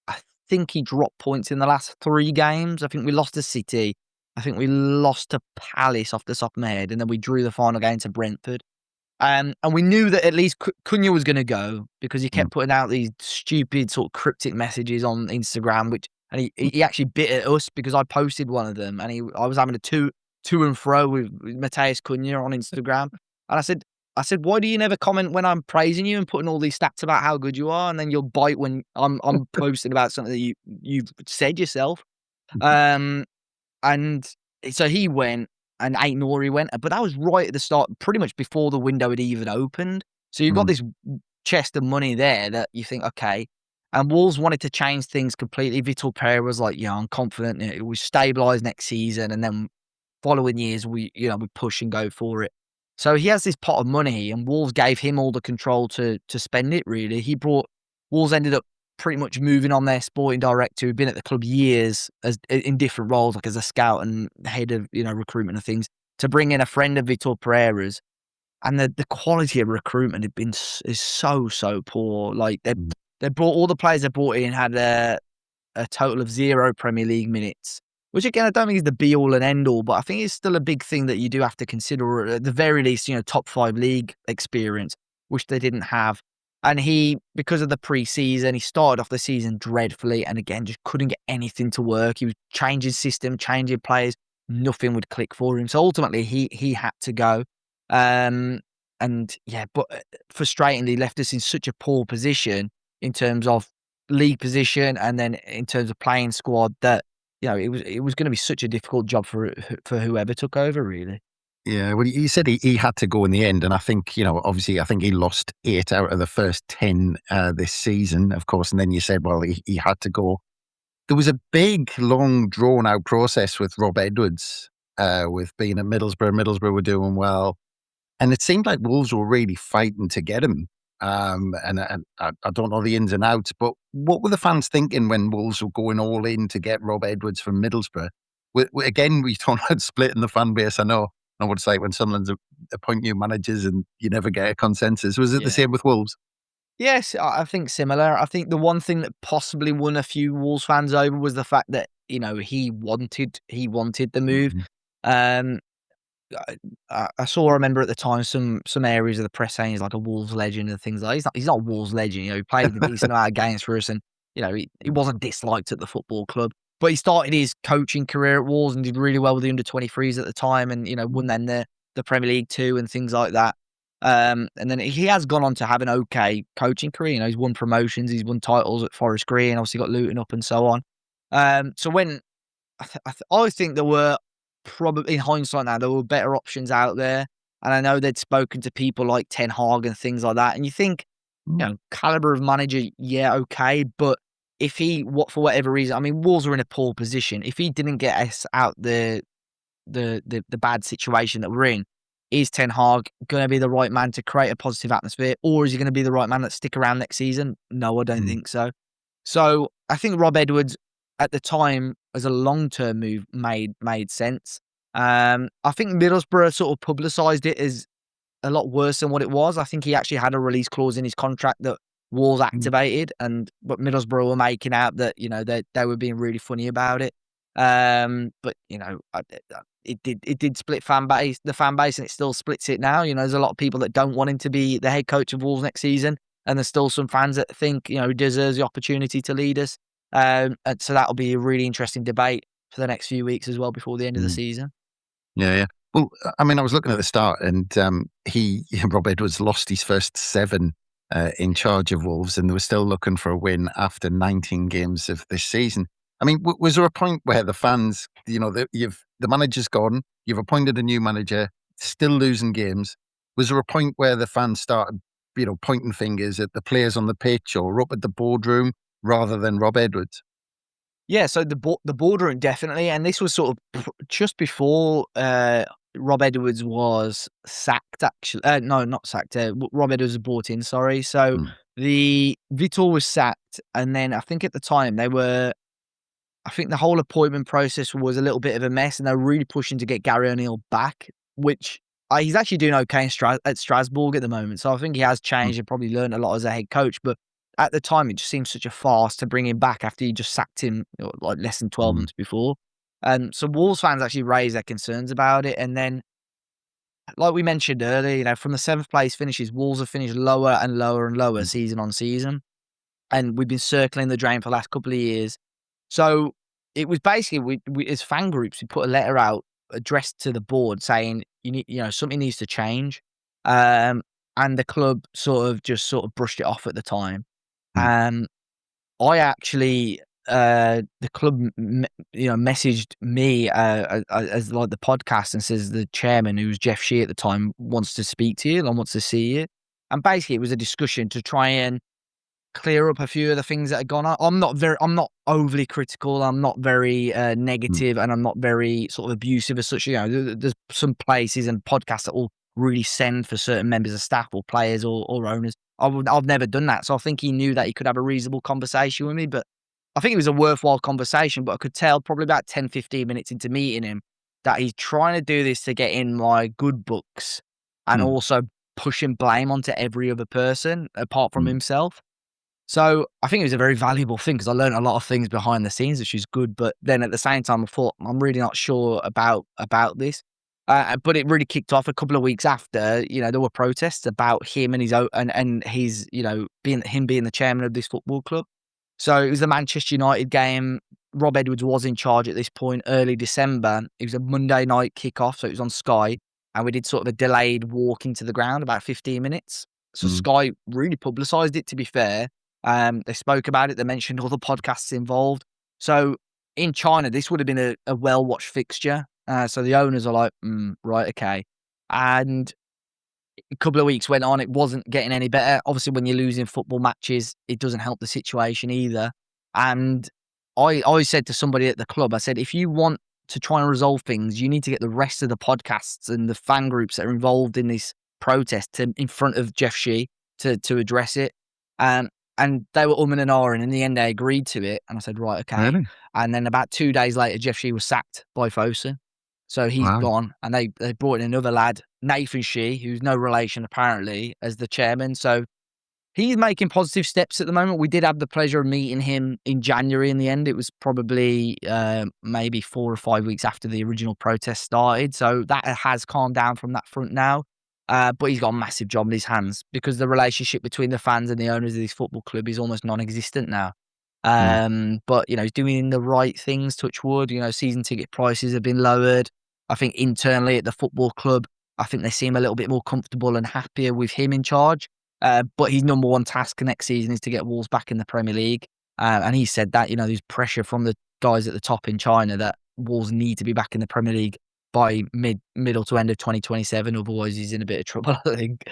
I think he dropped points in the last 3 games. I think we lost to City. I think we lost to Palace off the top of my head, and then we drew the final game to Brentford. And we knew that at least Cunha was going to go because he kept putting out these stupid sort of cryptic messages on Instagram, and he actually bit at us because I posted one of them, and I was having a to and fro with Mateus Cunha on Instagram, and I said, why do you never comment when I'm praising you and putting all these stats about how good you are, and then you'll bite when I'm posting about something that you've said yourself. And so he went, and Ait Nouri went, but that was right at the start, pretty much before the window had even opened. So you've got this chest of money there that you think, okay. And Wolves wanted to change things completely. Vitor Pereira was like, yeah, I'm confident it will stabilise next season, and then following years we push and go for it. So he has this pot of money, and Wolves gave him all the control to spend it. Really, Wolves ended up pretty much moving on their sporting director who'd been at the club years as in different roles, like as a scout and head of recruitment and things, to bring in a friend of Vitor Pereira's. And the quality of recruitment is so poor. Like they brought all the players they brought in had a total of 0 Premier League minutes, which again I don't think is the be all and end all, but I think it's still a big thing that you do have to consider, or at the very least, top 5 league experience, which they didn't have. And he, because of the pre-season, he started off the season dreadfully, and again just couldn't get anything to work. He was changing system, changing players, nothing would click for him. So ultimately, he had to go. And yeah, but frustratingly left us in such a poor position in terms of league position, and then in terms of playing squad, that it was going to be such a difficult job for whoever took over, really. Yeah, well, he said he had to go in the end, and I think, obviously, I think he lost 8 out of the first 10 this season, of course, and then you said, well, he had to go. There was a big, long, drawn-out process with Rob Edwards, with being at Middlesbrough. Middlesbrough were doing well, and it seemed like Wolves were really fighting to get him. And I don't know the ins and outs, but what were the fans thinking when Wolves were going all in to get Rob Edwards from Middlesbrough? Again, we talk about splitting the fan base. I know what it's like when Sunderland's appoint new managers and you never get a consensus. Was it the same with Wolves? Yes, I think similar. I think the one thing that possibly won a few Wolves fans over was the fact that he wanted the move. Um, I remember at the time some areas of the press saying he's like a Wolves legend and things like that. He's not a Wolves legend. He played a decent amount of games for us, and he wasn't disliked at the football club. But he started his coaching career at Wolves and did really well with the under-23s at the time, and won then the Premier League too and things like that. And then he has gone on to have an okay coaching career. He's won promotions, he's won titles at Forest Green, obviously got Luton up and so on. So when I think there were, probably in hindsight now, there were better options out there. And I know they'd spoken to people like Ten Hag and things like that. And you think, caliber of manager, yeah, okay. But if for whatever reason, I mean, Wolves are in a poor position. If he didn't get us out the bad situation that we're in, is Ten Hag going to be the right man to create a positive atmosphere? Or is he going to be the right man that stick around next season? No, I don't think so. So I think Rob Edwards at the time as a long-term move made sense. I think Middlesbrough sort of publicised it as a lot worse than what it was. I think he actually had a release clause in his contract that Wolves activated, but Middlesbrough were making out that they were being really funny about it. But it did split the fan base, and it still splits it now. There's a lot of people that don't want him to be the head coach of Wolves next season, and there's still some fans that think he deserves the opportunity to lead us. And so that'll be a really interesting debate for the next few weeks as well before the end of the season. Yeah. Well, I mean, I was looking at the start, and Rob Edwards lost his first 7 in charge of Wolves, and they were still looking for a win after 19 games of this season. I mean, was there a point where the fans, the manager's gone, you've appointed a new manager, still losing games? Was there a point where the fans started, pointing fingers at the players on the pitch or up at the boardroom rather than Rob Edwards? Yeah, so the boardroom definitely, and this was sort of just before Rob Edwards was sacked. Actually, no, not sacked. Rob Edwards was brought in. Sorry. So Mm, the Vitor was sacked, and then I think at the time they were. I think the whole appointment process was a little bit of a mess, and they were really pushing to get Gary O'Neill back, which he's actually doing okay at Strasbourg at the moment. So I think he has mm, changed and probably learned a lot as a head coach. But at the time, it just seemed such a farce to bring him back after you just sacked him like less than 12 mm, months before. So Wolves fans actually raised their concerns about it, and then, like we mentioned earlier, from the 7th place finishes, Wolves have finished lower and lower and lower mm, season on season, and we've been circling the drain for the last couple of years. So it was basically we as fan groups, we put a letter out addressed to the board saying something needs to change, um, and the club sort of brushed it off at the time. mm, Um, I actually the club messaged me as like the podcast and says the chairman, who was Jeff Shee at the time, wants to speak to you and wants to see you, and basically it was a discussion to try and clear up a few of the things that had gone on. I'm not overly critical. I'm not very mm, negative, and I'm not very sort of abusive as such. There's some places and podcasts that will really send for certain members of staff or players or owners. I've never done that, so I think he knew that he could have a reasonable conversation with me. But I think it was a worthwhile conversation. But I could tell probably about 10, 15 minutes into meeting him that he's trying to do this to get in my good books and mm, also pushing blame onto every other person apart from mm, himself. So I think it was a very valuable thing because I learned a lot of things behind the scenes, which is good. But then at the same time, I thought I'm really not sure about this. But it really kicked off a couple of weeks after. There were protests about him and his being the chairman of this football club. So it was the Manchester United game. Rob Edwards was in charge at this point, early December. It was a Monday night kickoff, so it was on Sky, and we did sort of a delayed walk into the ground, about 15 minutes. So mm, Sky really publicised it, to be fair. They spoke about it. They mentioned all the podcasts involved. So in China, this would have been a well-watched fixture. So the owners are like, right, okay. And a couple of weeks went on, it wasn't getting any better. Obviously, when you're losing football matches, it doesn't help the situation either. And I said to somebody at the club, I said, if you want to try and resolve things, you need to get the rest of the podcasts and the fan groups that are involved in this protest in front of Jeff Shee to address it. Um, and they were and ahhing, and in the end, they agreed to it. And I said, right, okay. really? And then about 2 days later, Jeff Shee was sacked by Fosun. So he's Wow. gone, and they brought in another lad, Nathan Shee, who's no relation apparently, as the chairman. So he's making positive steps at the moment. We did have the pleasure of meeting him in January in the end. It was probably maybe 4 or 5 weeks after the original protest started. So that has calmed down from that front now. But he's got a massive job in his hands because the relationship between the fans and the owners of this football club is almost non-existent now. Mm, But he's doing the right things, touch wood. Season ticket prices have been lowered. I think internally at the football club, I think they seem a little bit more comfortable and happier with him in charge. But his number one task next season is to get Wolves back in the Premier League. And he said that, there's pressure from the guys at the top in China that Wolves need to be back in the Premier League by middle to end of 2027. Otherwise, he's in a bit of trouble, I think.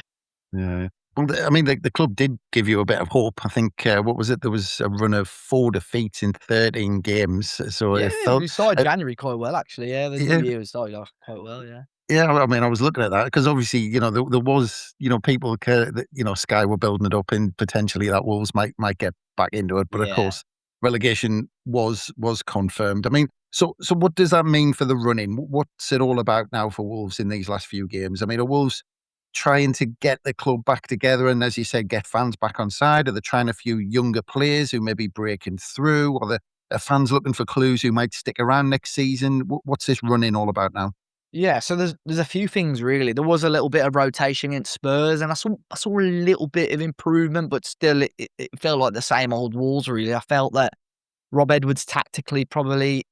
yeah. Well, I mean, the club did give you a bit of hope. I think, what was it? There was a run of 4 defeats in 13 games. So Yeah, it felt, we started uh, January quite well, actually. Yeah, the new yeah, year started off quite well, yeah. yeah. I mean, I was looking at that because obviously, there was, people, Sky were building it up and potentially that Wolves might get back into it. But of Yeah. course, relegation was confirmed. I mean, so what does that mean for the running? What's it all about now for Wolves in these last few games? I mean, are Wolves trying to get the club back together and, as you said, get fans back on side? Are they trying a few younger players who may be breaking through? Or are fans looking for clues who might stick around next season? What's this running all about now? Yeah, so there's a few things really. There was a little bit of rotation against Spurs, and I saw a little bit of improvement, but still it felt like the same old Wolves really. I felt that Rob Edwards tactically probably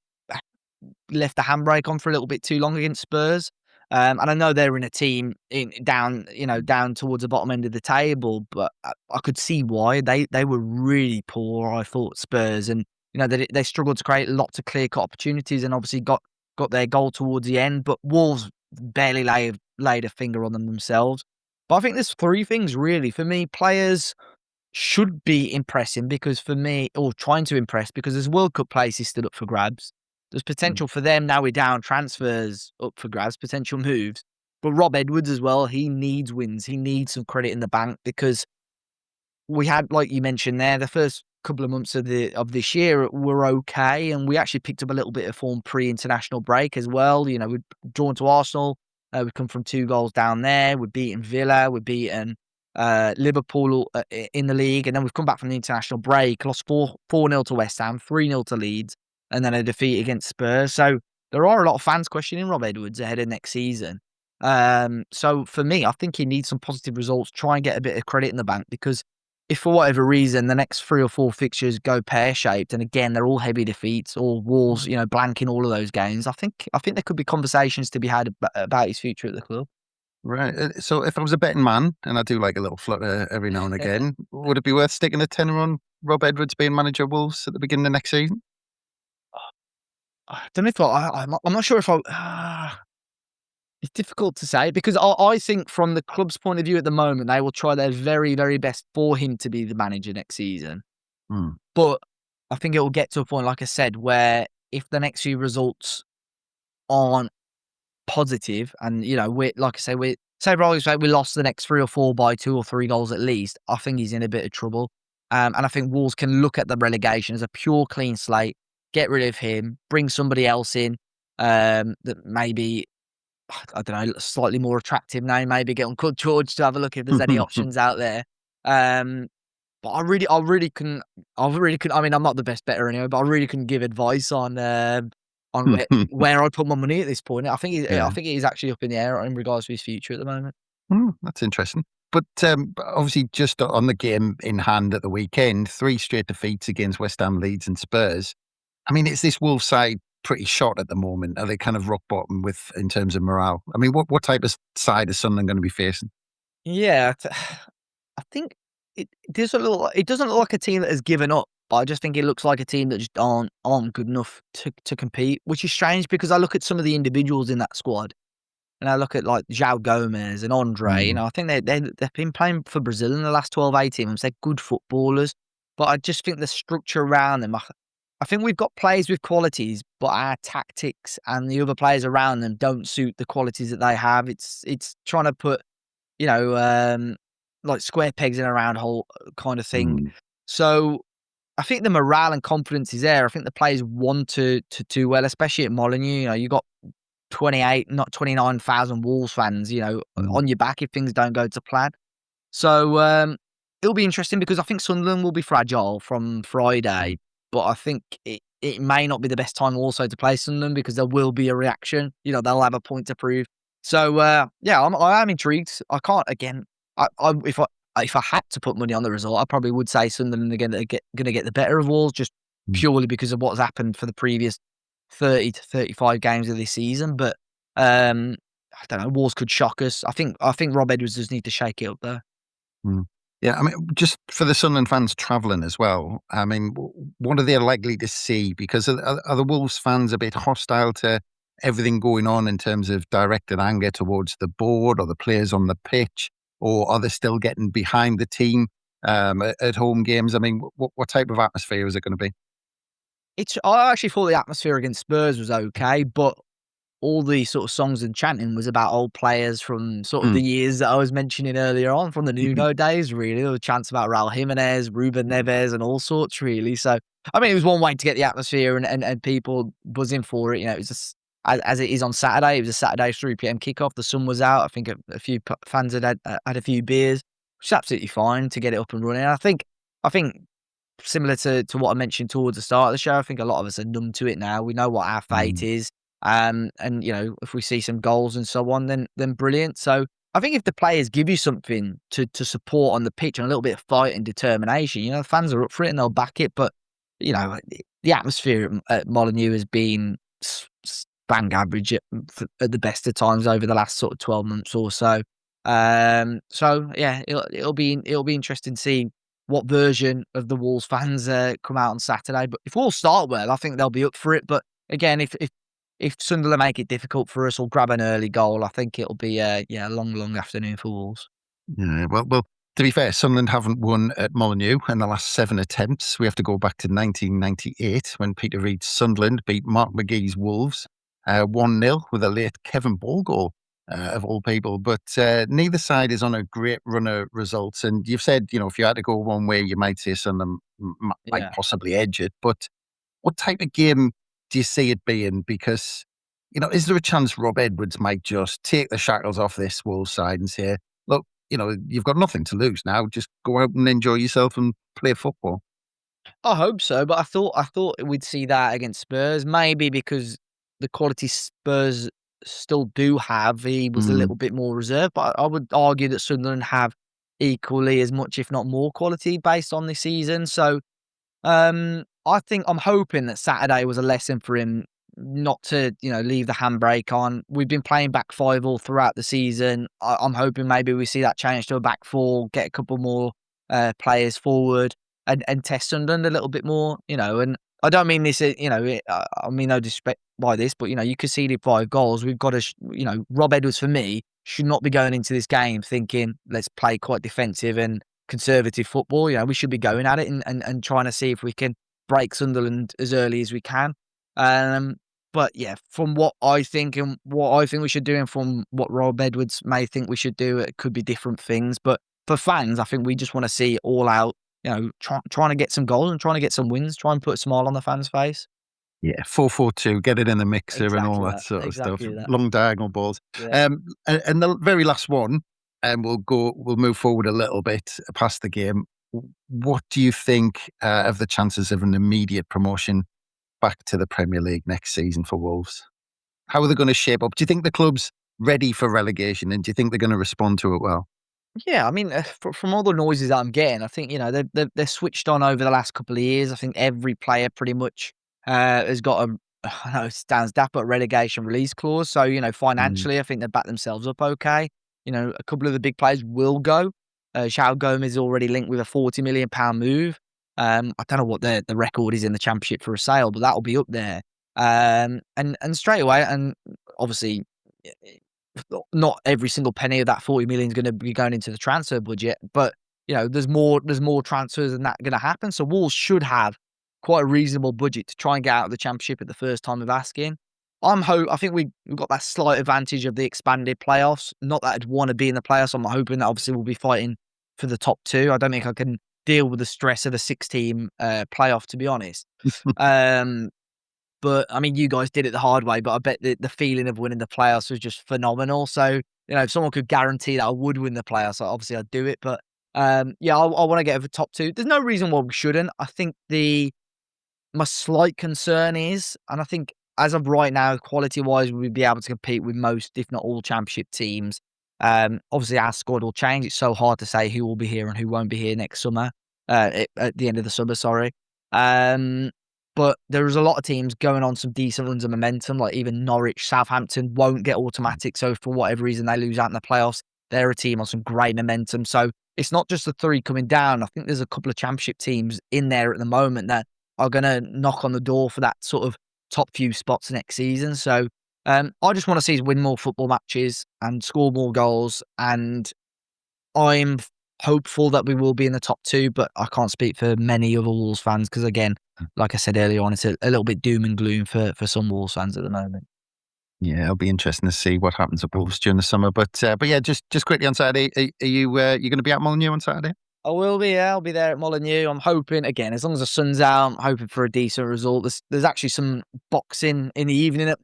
left the handbrake on for a little bit too long against Spurs. And I know they're in a team down towards the bottom end of the table, but I could see why they were really poor. I thought Spurs, and they struggled to create lots of clear cut opportunities, and obviously got their goal towards the end. But Wolves barely laid a finger on them themselves. But I think there's three things really for me. Players should be impressing because for me, or trying to impress, because there's World Cup places still up for grabs. There's potential for them now we're down, transfers up for grabs, potential moves. But Rob Edwards as well, he needs wins. He needs some credit in the bank because we had, like you mentioned there, the first couple of months of this year were okay, and we actually picked up a little bit of form pre-international break as well. We'd drawn to Arsenal. We'd come from 2 goals down there. We'd beaten Villa. We'd beaten Liverpool in the league, and then we've come back from the international break, lost 4-0 to West Ham, 3-0 to Leeds, and then a defeat against Spurs. So there are a lot of fans questioning Rob Edwards ahead of next season. So for me, I think he needs some positive results, try and get a bit of credit in the bank, because if for whatever reason the next 3 or 4 fixtures go pear-shaped, and again they're all heavy defeats or Wolves, blanking all of those games, I think there could be conversations to be had about his future at the club. Right. So if I was a betting man, and I do like a little flutter every now and again, would it be worth sticking a tenner on Rob Edwards being manager of Wolves at the beginning of next season? I don't know if I'm not sure if it's difficult to say because I think from the club's point of view at the moment, they will try their very, very best for him to be the manager next season. Hmm. But I think it will get to a point, like I said, where if the next few results aren't positive and, we lost the next 3 or 4 by 2 or 3 goals at least, I think he's in a bit of trouble. And I think Wolves can look at the relegation as a pure clean slate, get rid of him, bring somebody else in that maybe, I don't know, slightly more attractive name, maybe get Uncle George to have a look if there's any options out there. But I really couldn't. I mean, I'm not the best bettor anyway, but I really couldn't give advice on where I put my money at this point. I think he's actually up in the air in regards to his future at the moment. That's interesting. But obviously, just on the game in hand at the weekend, 3 straight defeats against West Ham, Leeds, and Spurs. I mean, is this Wolves side pretty shot at the moment? Are they kind of rock bottom in terms of morale? I mean, what type of side is Sunderland going to be facing? Yeah, I think it doesn't look like a team that has given up. But I just think it looks like a team that just aren't good enough to compete, which is strange because I look at some of the individuals in that squad, and I look at like João Gomez and Andre. I think they've been playing for Brazil in the last 12, 18 months. They're good footballers, but I just think the structure around them. I think we've got players with qualities, but our tactics and the other players around them don't suit the qualities that they have. It's trying to put, like square pegs in a round hole kind of thing. So I think the morale and confidence is there. I think the players want to do well, especially at Molineux. You got 29,000 Wolves fans, on your back if things don't go to plan. So it'll be interesting because I think Sunderland will be fragile from Friday, but I think it may not be the best time also to play Sunderland because there will be a reaction. They'll have a point to prove. So I am intrigued. I can't again. If I had to put money on the result, I probably would say Sunderland again are going to get the better of Wolves just purely because of what's happened for the previous 30 to 35 games of this season. But I don't know, Wolves could shock us. I think Rob Edwards does need to shake it up there. Yeah, I mean, just for the Sunderland fans travelling as well, I mean, what are they likely to see? Because are the Wolves fans a bit hostile to everything going on in terms of directed anger towards the board or the players on the pitch? Or are they still getting behind the team at home games? I mean, what type of atmosphere is it going to be? I actually thought the atmosphere against Spurs was okay, but all the sort of songs and chanting was about old players from sort of the years that I was mentioning earlier on, from the Nuno days, really. There were chants about Raul Jimenez, Ruben Neves, and all sorts, really. So, I mean, it was one way to get the atmosphere and people buzzing for it. It was just, as it is on Saturday. It was a Saturday 3 p.m. kickoff. The sun was out. I think a few fans had a few beers, which is absolutely fine to get it up and running. I think similar to what I mentioned towards the start of the show, I think a lot of us are numb to it now. We know what our fate is. And if we see some goals and so on, then brilliant. So I think if the players give you something to support on the pitch and a little bit of fight and determination, the fans are up for it and they'll back it. But the atmosphere at Molineux has been bang average at the best of times over the last sort of 12 months or so. So yeah, it'll be interesting to see what version of the Wolves fans come out on Saturday. But if Wolves start well, I think they'll be up for it. But again, if Sunderland make it difficult for us or grab an early goal, I think it'll be a long afternoon for Wolves. Yeah, well, to be fair, Sunderland haven't won at Molineux in the last 7 attempts. We have to go back to 1998 when Peter Reid's Sunderland beat Mark McGee's Wolves 1-0 with a late Kevin Ball goal, of all people. But neither side is on a great run of results. And you've said, if you had to go one way, you might say Sunderland might possibly edge it. But what type of game do you see it being? Because, is there a chance Rob Edwards might just take the shackles off this Wolves side and say, look, you've got nothing to lose now. Just go out and enjoy yourself and play football. I hope so, but I thought we'd see that against Spurs, maybe because the quality Spurs still do have, he was a little bit more reserved. But I would argue that Sunderland have equally as much, if not more, quality based on this season. So I think I'm hoping that Saturday was a lesson for him not to, leave the handbrake on. We've been playing back five all throughout the season. I'm hoping maybe we see that change to a back four, get a couple more players forward and test Sunderland a little bit more, and I don't mean this, I mean no disrespect by this, but, you conceded 5 goals. We've got to, Rob Edwards for me should not be going into this game thinking, let's play quite defensive and conservative football. We should be going at it and trying to see if we can break Sunderland as early as we can. But yeah, from what I think and what I think we should do, and from what Rob Edwards may think we should do, it could be different things. But for fans, I think we just want to see it all out, trying to get some goals and trying to get some wins, try and put a smile on the fans' face. Yeah, 4-4-2, get it in the mixer and all that sort of stuff. Long diagonal balls. Yeah. And the very last one, and we'll move forward a little bit past the game. What do you think of the chances of an immediate promotion back to the Premier League next season for Wolves? How are they going to shape up? Do you think the club's ready for relegation, and do you think they're going to respond to it well? Yeah, I mean, from all the noises that I'm getting, I think they're switched on over the last couple of years. I think every player pretty much has got a, I know it sounds daft, but relegation release clause. So financially, I think they back themselves up okay. A couple of the big players will go. João Gomez is already linked with a £40 million move. I don't know what the record is in the Championship for a sale, but that'll be up there. And straight away, and obviously, not every single penny of that 40 million is going to be going into the transfer budget, but there's more transfers than that going to happen. So Wolves should have quite a reasonable budget to try and get out of the Championship at the first time of asking. I think we've got that slight advantage of the expanded playoffs. Not that I'd want to be in the playoffs. I'm hoping that obviously we'll be fighting for the top 2. I don't think I can deal with the stress of a 6-team playoff, to be honest. But I mean, you guys did it the hard way, but I bet the feeling of winning the playoffs was just phenomenal. So, if someone could guarantee that I would win the playoffs, obviously I'd do it. But I want to get over top 2. There's no reason why we shouldn't. I think my slight concern is, and I think as of right now, quality-wise, we'd be able to compete with most, if not all, Championship teams. Obviously, our squad will change. It's so hard to say who will be here and who won't be here next summer, at the end of the summer, sorry. But there's a lot of teams going on some decent runs of momentum, like even Norwich, Southampton won't get automatic. So for whatever reason, they lose out in the playoffs. They're a team on some great momentum. So it's not just the 3 coming down. I think there's a couple of Championship teams in there at the moment that are going to knock on the door for that sort of top few spots next season. So I just want to see us win more football matches and score more goals. And I'm hopeful that we will be in the top 2, but I can't speak for many other Wolves fans because, again, like I said earlier on, it's a little bit doom and gloom for some Wolves fans at the moment. Yeah, it'll be interesting to see what happens at Wolves during the summer. But yeah, just quickly on Saturday, are you going to be at Molineux on Saturday? I will be. Yeah, I'll be there at Molineux. I'm hoping, again, as long as the sun's out, I'm hoping for a decent result. There's actually some boxing in the evening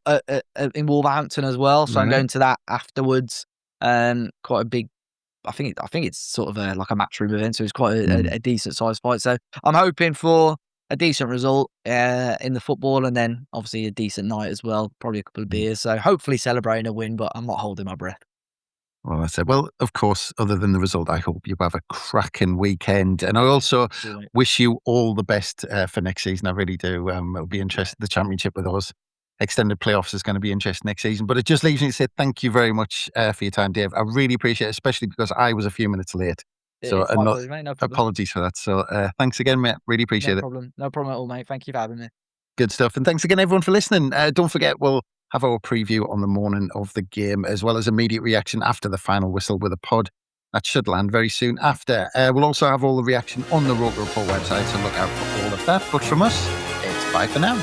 in Wolverhampton as well, so I'm going to that afterwards. Quite a big. I think it's sort of like a matchroom event, so it's quite a decent sized fight. So I'm hoping for a decent result in the football, and then obviously a decent night as well. Probably a couple of beers. So hopefully celebrating a win, but I'm not holding my breath. Well, I said, of course, other than the result, I hope you have a cracking weekend. And I also wish you all the best for next season. I really do. It'll be interesting, the Championship with us. extended playoffs is going to be interesting next season. But it just leaves me to say thank you very much for your time, Dave. I really appreciate it, especially because I was a few minutes late. So It's my pleasure, mate. No problem. apologies for that. So thanks again, mate. Really appreciate No it. problem. No problem at all, mate. Thank you for having me. Good stuff. And thanks again, everyone, for listening. Don't forget, we'll have our preview on the morning of the game, as well as immediate reaction after the final whistle with a pod. That should land very soon after. We'll also have all the reaction on the Roker Report website, so look out for all of that. But from us, it's bye for now.